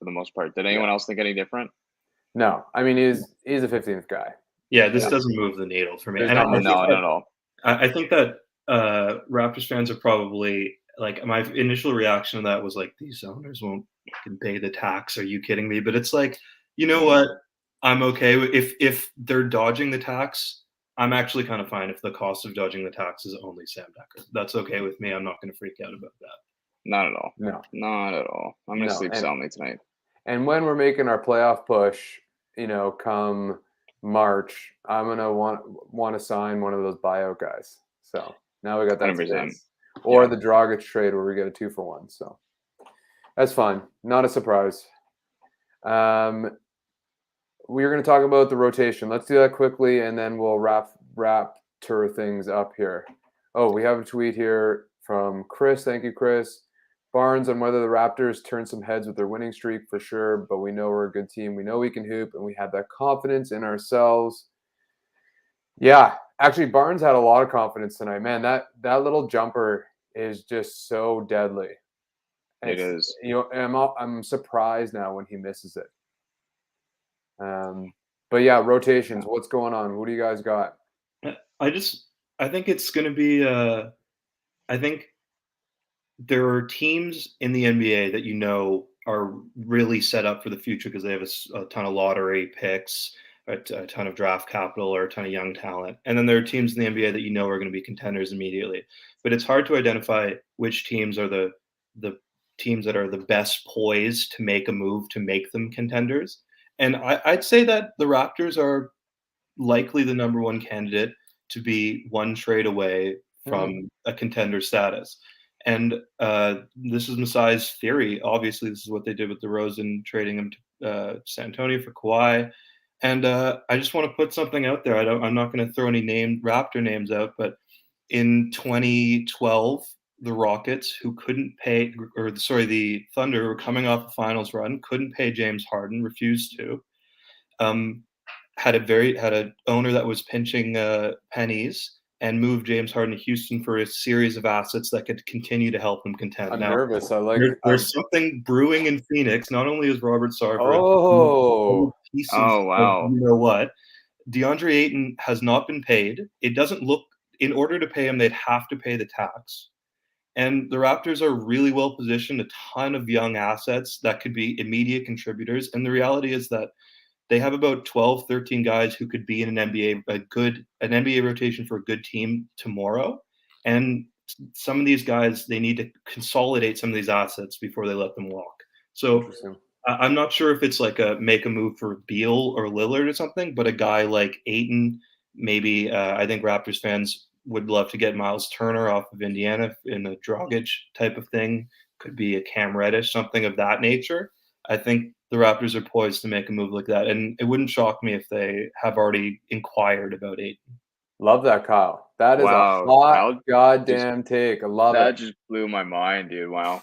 the most part. Did anyone else think any different? No, I mean he's a 15th guy. Yeah, this doesn't move the needle for me. Not at all. I think that Raptors fans are probably like, my initial reaction to that was like, these owners won't pay the tax. Are you kidding me? But it's like, you know what? I'm okay if they're dodging the tax. I'm actually kind of fine if the cost of dodging the tax is only Sam Dekker. That's okay with me. I'm not going to freak out about that. Not at all. No, not at all. I'm going to sleep soundly tonight. And when we're making our playoff push, come March, I'm gonna want to sign one of those buyout guys. So now we got that 100%. space. Or the Dragic trade where we get a 2-for-1. So that's fine. Not a surprise. We're going to talk about the rotation. Let's do that quickly, and then we'll Raptor things up here. Oh, we have a tweet here from Chris. Thank you, Chris. Barnes on whether the Raptors turn some heads with their winning streak for sure, but we know we're a good team. We know we can hoop, and we have that confidence in ourselves. Yeah, actually, Barnes had a lot of confidence tonight. Man, that little jumper is just so deadly. It is. I'm surprised now when he misses it. But yeah, rotations. What's going on? What do you guys got? I think it's going to be. I think there are teams in the NBA that are really set up for the future because they have a ton of lottery picks, a ton of draft capital, or a ton of young talent. And then there are teams in the NBA that are going to be contenders immediately. But it's hard to identify which teams are the teams that are the best poised to make a move to make them contenders. And I'd say that the Raptors are likely the number one candidate to be one trade away from a contender status. And this is Masai's theory. Obviously, this is what they did with DeRozan, trading him to San Antonio for Kawhi. And I just want to put something out there. I'm not going to throw any Raptor names out, but in 2012, the Rockets, who couldn't pay, the Thunder, who were coming off a finals run, couldn't pay James Harden, refused to. Had an owner that was pinching pennies, and moved James Harden to Houston for a series of assets that could continue to help them contend. I'm nervous. There's something brewing in Phoenix. Not only is Robert Sarver. Oh wow! You know what? DeAndre Ayton has not been paid. It doesn't look. In order to pay him, they'd have to pay the tax. And the Raptors are really well positioned. A ton of young assets that could be immediate contributors. And the reality is that they have about 12, 13 guys who could be in an NBA rotation for a good team tomorrow. And some of these guys, they need to consolidate some of these assets before they let them walk. So I'm not sure if it's like make a move for Beal or Lillard or something, but a guy like Ayton, maybe I think Raptors fans would love to get Miles Turner off of Indiana in a Dragic type of thing. Could be a Cam Reddish, something of that nature. I think the Raptors are poised to make a move like that, and it wouldn't shock me if they have already inquired about Ayton. Love that, Kyle. That is a hot goddamn take. I love it. That just blew my mind, dude. Wow.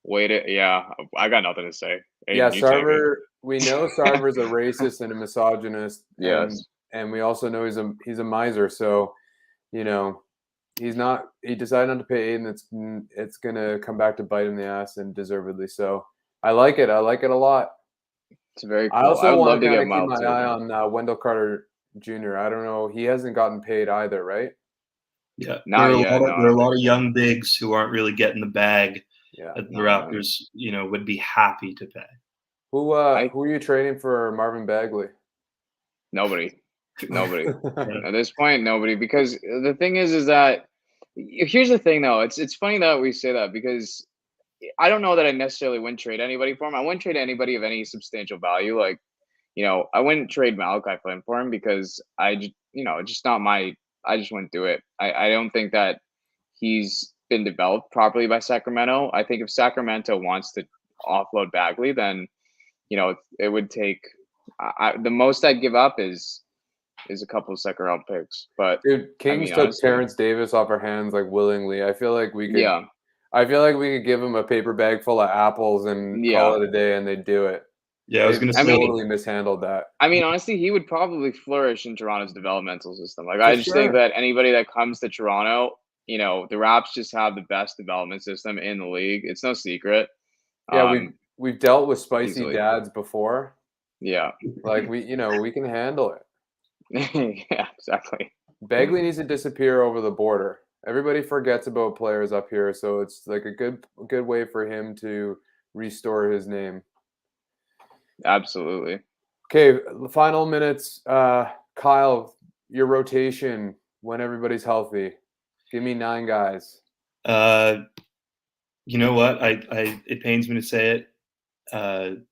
I got nothing to say. Ayton, Sarver. We know Sarver's a racist and a misogynist. Yes, and we also know he's a miser. So, he's not. He decided not to pay Ayton. It's gonna come back to bite him in the ass, and deservedly so. I like it. I like it a lot. It's very cool. I also want to keep my eye on Wendell Carter Jr. I don't know. He hasn't gotten paid either, right? Yeah, Not yet. There No, are a lot of young bigs who aren't really getting the bag Yeah. that the No, Raptors, would be happy to pay. Who are you trading for Marvin Bagley? nobody. Yeah. At this point, nobody. Because the thing is that here's the thing, though. It's funny that we say that because I don't know that I necessarily wouldn't trade anybody for him. I wouldn't trade anybody of any substantial value. Like, I wouldn't trade Malachi Flynn for him because just not my. I just wouldn't do it. I don't think that he's been developed properly by Sacramento. I think if Sacramento wants to offload Bagley, then it would take. The most I'd give up is a couple of second round picks. But Dude, Kings took honestly, Terrence Davis off our hands like willingly. I feel like we could. yeah, I feel like we could give him a paper bag full of apples and call it a day, and they'd do it. Yeah, I was They've going to say. totally mishandled that. honestly, he would probably flourish in Toronto's developmental system. Like, For I just think sure. that anybody that comes to Toronto, the Raps just have the best development system in the league. It's no secret. Yeah, we've dealt with spicy easily. dads before. Yeah. Like we can handle it. Yeah, exactly. Bagley needs to disappear over the border. Everybody forgets about players up here, so it's like a good way for him to restore his name. Absolutely. Okay, final minutes. Kyle, your rotation when everybody's healthy. Give me 9 guys. You know what? It pains me to say it.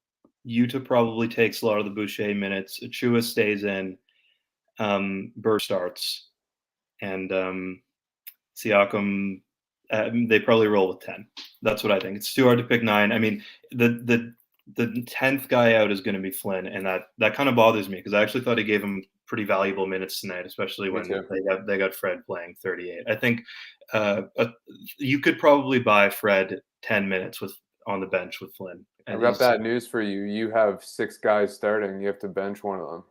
Utah probably takes a lot of the Boucher minutes. Achua stays in. Birch starts, and Siakam. They probably roll with 10. That's what I think. It's too hard to pick 9. I mean, the 10th guy out is going to be Flynn, and that kind of bothers me because I actually thought he gave him pretty valuable minutes tonight, especially when they got Fred playing 38. I think you could probably buy Fred 10 minutes on the bench with Flynn. I've got bad news for you. You have 6 guys starting. You have to bench one of them.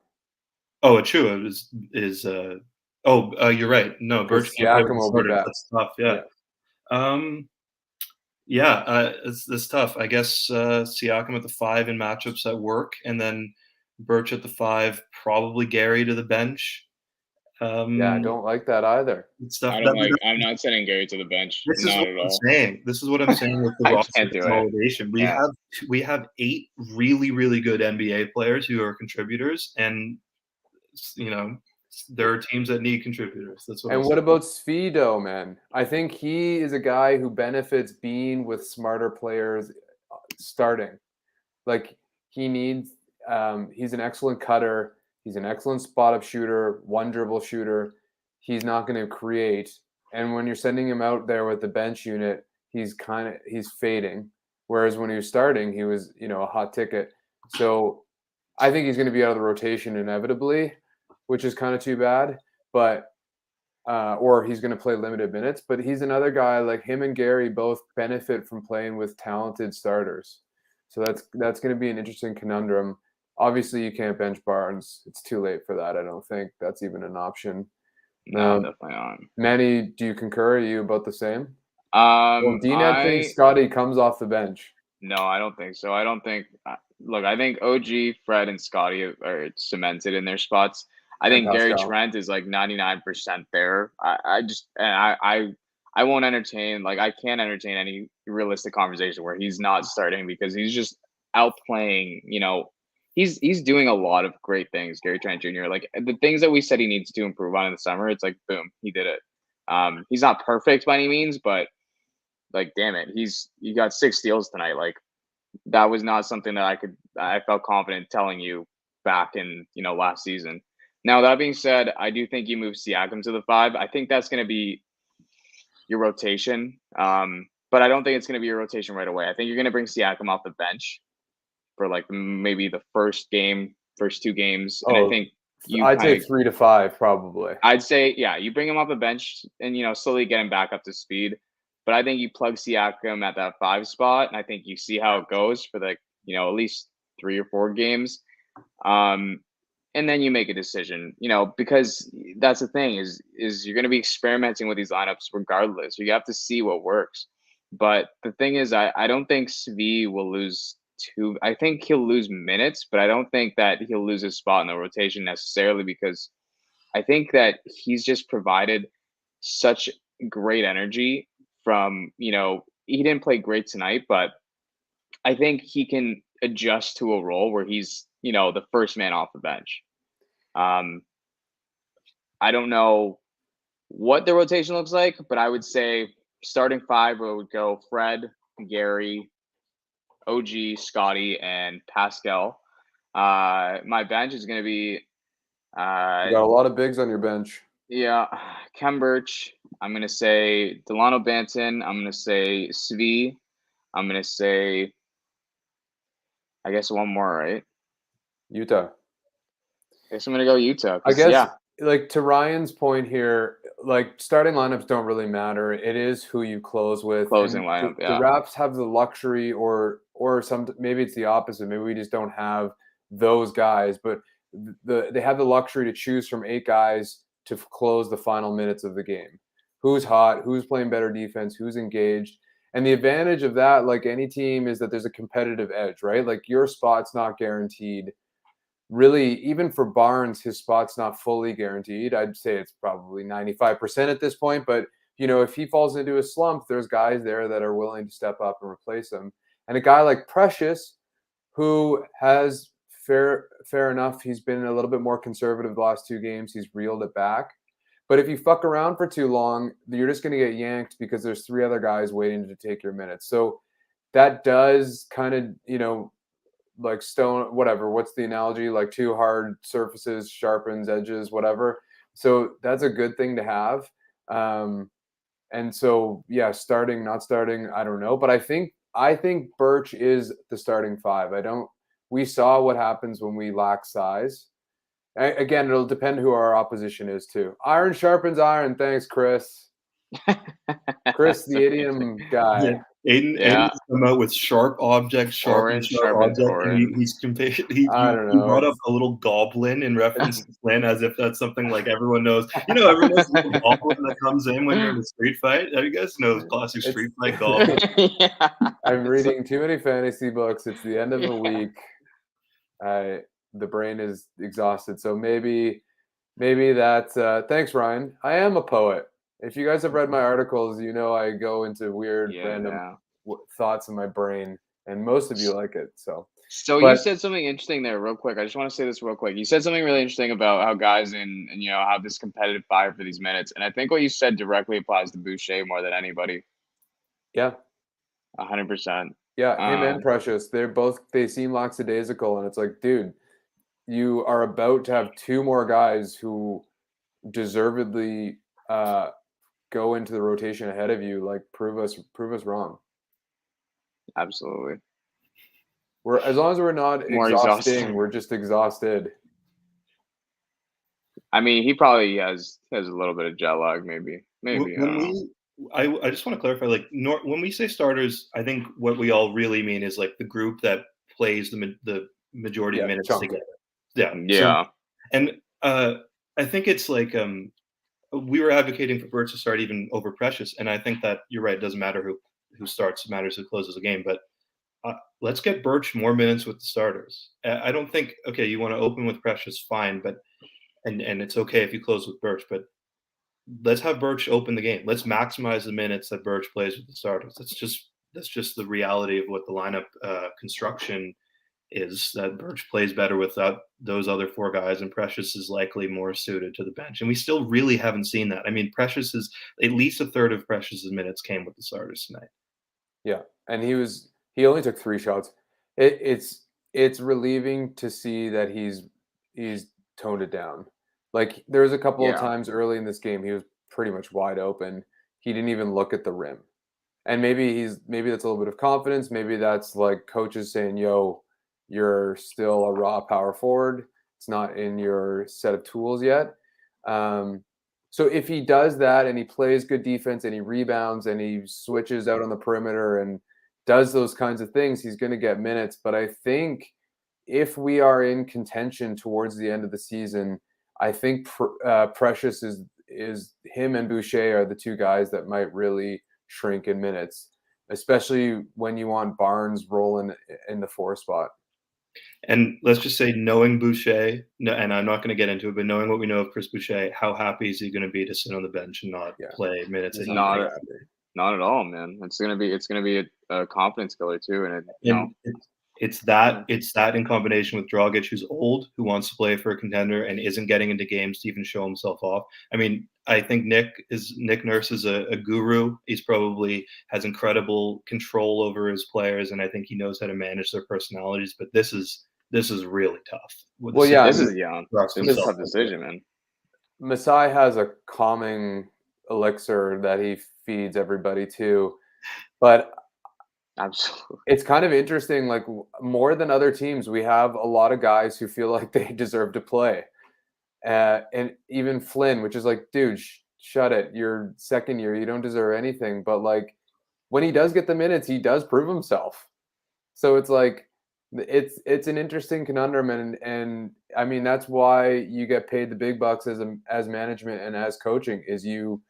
Oh, Achua is you're right. No, Birch can't play with the starters. That's tough. Yeah. It's tough. I guess Siakam at the 5 in matchups at work, and then Birch at the 5, probably Gary to the bench. I don't like that either. I'm not sending Gary to the bench. This is what I'm saying with the roster consolidation. We have 8 really, really good NBA players who are contributors, and there are teams that need contributors. That's what. And what about Svi, though, man? I think he is a guy who benefits being with smarter players starting. Like he needs. He's an excellent cutter. He's an excellent spot-up shooter, one dribble shooter. He's not going to create. And when you're sending him out there with the bench unit, he's fading. Whereas when he was starting, he was, a hot ticket. So I think he's going to be out of the rotation inevitably, which is kind of too bad. But or he's going to play limited minutes. But he's another guy like him and Gary both benefit from playing with talented starters. So that's going to be an interesting conundrum. Obviously, you can't bench Barnes. It's too late for that. I don't think that's even an option. No, definitely not. Manny, do you concur? Are you about the same? I think Scottie comes off the bench. No, I don't think so. I don't think. Look, I think OG, Fred, and Scottie are cemented in their spots. I think Gary Trent is like 99% there. I won't entertain. Like I can't entertain any realistic conversation where he's not starting because he's just outplaying. He's doing a lot of great things, Gary Trent Jr. Like the things that we said he needs to improve on in the summer, it's like boom, he did it. He's not perfect by any means, but like damn it, he got 6 steals tonight. Like that was not something that I felt confident telling you back in last season. Now that being said, I do think you move Siakam to the 5. I think that's going to be your rotation, but I don't think it's going to be your rotation right away. I think you're going to bring Siakam off the bench for like maybe the first 2 games. And I think I'd say 3 to 5 probably. I'd say, yeah, you bring him off the bench and, slowly get him back up to speed. But I think you plug Siakam at that 5 spot, and I think you see how it goes for at least 3 or 4 games. And then you make a decision, because that's the thing is you're going to be experimenting with these lineups regardless. You have to see what works. But the thing is, I don't think Svi will lose I think he'll lose minutes, but I don't think that he'll lose his spot in the rotation necessarily because I think that he's just provided such great energy from, he didn't play great tonight, but I think he can adjust to a role where he's, the first man off the bench. I don't know what the rotation looks like, but I would say starting five would go Fred, Gary, OG, Scottie, and Pascal. My bench is going to be, You got a lot of bigs on your bench. yeah, Khem Birch. I'm going to say Delano Banton. I'm going to say Svi. I'm going to say, I guess one more, right? Utah. I guess I'm going to go Utah. I guess, Yeah, like, to Ryan's point here, like, starting lineups don't really matter. It is who you close with. closing And lineup. the Yeah. Raps have the luxury, or maybe it's the opposite. Maybe we just don't have those guys, but they have the luxury to choose from 8 guys to close the final minutes of the game. Who's hot? Who's playing better defense? Who's engaged? And the advantage of that, like any team, is that there's a competitive edge, right? Like, your spot's not guaranteed. Really, even for Barnes, his spot's not fully guaranteed. I'd say it's probably 95% at this point. But, if he falls into a slump, there's guys there that are willing to step up and replace him. And a guy like Precious, who has fair enough, he's been a little bit more conservative the last 2 games. He's reeled it back. But if you fuck around for too long, you're just going to get yanked because there's 3 other guys waiting to take your minutes. So that does kind of, like stone, whatever, what's the analogy? Like 2 hard surfaces sharpens edges, whatever. So that's a good thing to have. And so, yeah, starting, not starting, I don't know. But I think Birch is the starting 5. We saw what happens when we lack size. Again, it'll depend who our opposition is too. Iron sharpens iron. Thanks, Chris. Chris, the idiom guy. Yeah. Aiden's come out with sharp objects, sharp sharpens object, orange. and he brought up a little goblin in reference to Flynn, as if that's something like everyone knows. Everyone knows the goblin that comes in when you're in a street fight. You guys know classic street fight goblin. Yeah. I'm reading too many fantasy books. It's the end of the week. The brain is exhausted. So maybe that's thanks, Ryan. I am a poet. If you guys have read my articles, I go into weird random thoughts in my brain, and most of you like it. So you said something interesting there real quick. I just want to say this real quick. You said something really interesting about how guys and have this competitive fire for these minutes. And I think what you said directly applies to Boucher more than anybody. Yeah. 100%. Yeah, him and Precious, they seem lackadaisical, and it's like, dude, you are about to have 2 more guys who deservedly go into the rotation ahead of you. Like, prove us wrong. Absolutely. As long as we're not More exhausting, we're just exhausted. I mean, he probably has a little bit of jet lag, maybe. I just want to clarify, like, when we say starters, I think what we all really mean is like the group that plays the majority of minutes together. Yeah. Yeah. So, and I think it's like we were advocating for Birch to start even over Precious, and I think that you're right. It doesn't matter who starts; it matters who closes the game. But let's get Birch more minutes with the starters. I don't think you want to open with Precious, fine, but and it's okay if you close with Birch, but let's have Birch open the game. Let's maximize the minutes that Birch plays with the starters. That's just the reality of what the lineup construction is, that Birch plays better without those other 4 guys, and Precious is likely more suited to the bench. And we still really haven't seen that. I mean, Precious is at least a third of Precious's minutes came with the starters tonight. Yeah, and he only took 3 shots. It's relieving to see that he's toned it down. Like, there was a couple of times early in this game he was pretty much wide open. He didn't even look at the rim. And maybe that's a little bit of confidence. Maybe that's like coaches saying, yo, you're still a raw power forward. It's not in your set of tools yet. So if he does that and he plays good defense and he rebounds and he switches out on the perimeter and does those kinds of things, he's going to get minutes. But I think if we are in contention towards the end of the season, I think Precious is him and Boucher are the 2 guys that might really shrink in minutes, especially when you want Barnes rolling in the 4 spot. And let's just say, knowing Boucher, and I'm not going to get into it, but knowing what we know of Chris Boucher, how happy is he going to be to sit on the bench and not play minutes? He's That not at all, man. It's gonna be a confidence killer too, and it's that in combination with Dragic, who's old, who wants to play for a contender and isn't getting into games to even show himself off. I mean, I think Nick Nurse is a guru. He's probably has incredible control over his players, and I think he knows how to manage their personalities. But this is really tough. This is a tough decision, man. Masai has a calming elixir that he feeds everybody to, but absolutely, it's kind of interesting. Like, more than other teams, we have a lot of guys who feel like they deserve to play, and even Flynn, which is like, dude, shut it. You're second year, you don't deserve anything. But like, when he does get the minutes, he does prove himself. So it's like, it's an interesting conundrum, and I mean, that's why you get paid the big bucks as management and as coaching, is you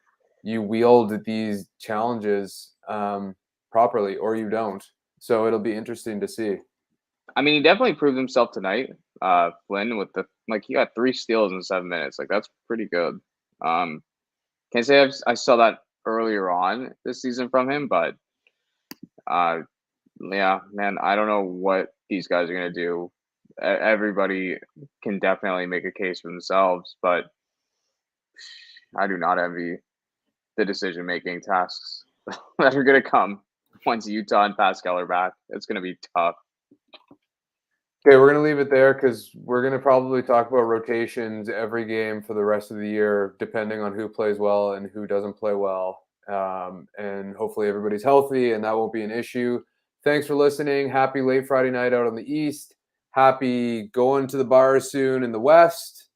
wield these challenges properly, or you don't. So it'll be interesting to see. I mean, he definitely proved himself tonight. Flynn, with he got 3 steals in 7 minutes. Like, that's pretty good. Can't say I saw that earlier on this season from him, but yeah, man, I don't know what these guys are gonna do. Everybody can definitely make a case for themselves, but I do not envy the decision-making tasks that are going to come once Utah and Pascal are back. It's going to be tough. Okay, we're going to leave it there because we're going to probably talk about rotations every game for the rest of the year, depending on who plays well and who doesn't play well. And hopefully everybody's healthy and that won't be an issue. Thanks for listening. Happy late Friday night out on the East. Happy going to the bars soon in the West.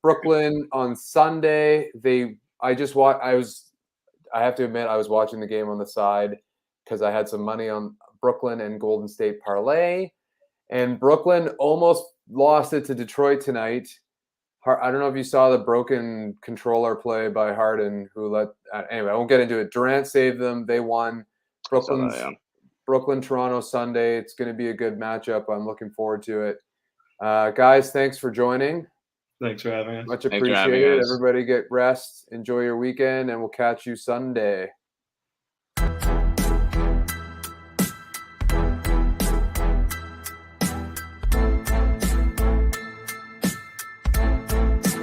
Brooklyn on Sunday. I have to admit, I was watching the game on the side because I had some money on Brooklyn and Golden State parlay, and Brooklyn almost lost it to Detroit tonight. I don't know if you saw the broken controller play by Harden, anyway, I won't get into it. Durant saved them. They won. Brooklyn, Toronto Sunday. It's going to be a good matchup. I'm looking forward to it. Guys, thanks for joining. Thanks for having us. Much appreciated. Everybody get rest. Enjoy your weekend, and we'll catch you Sunday.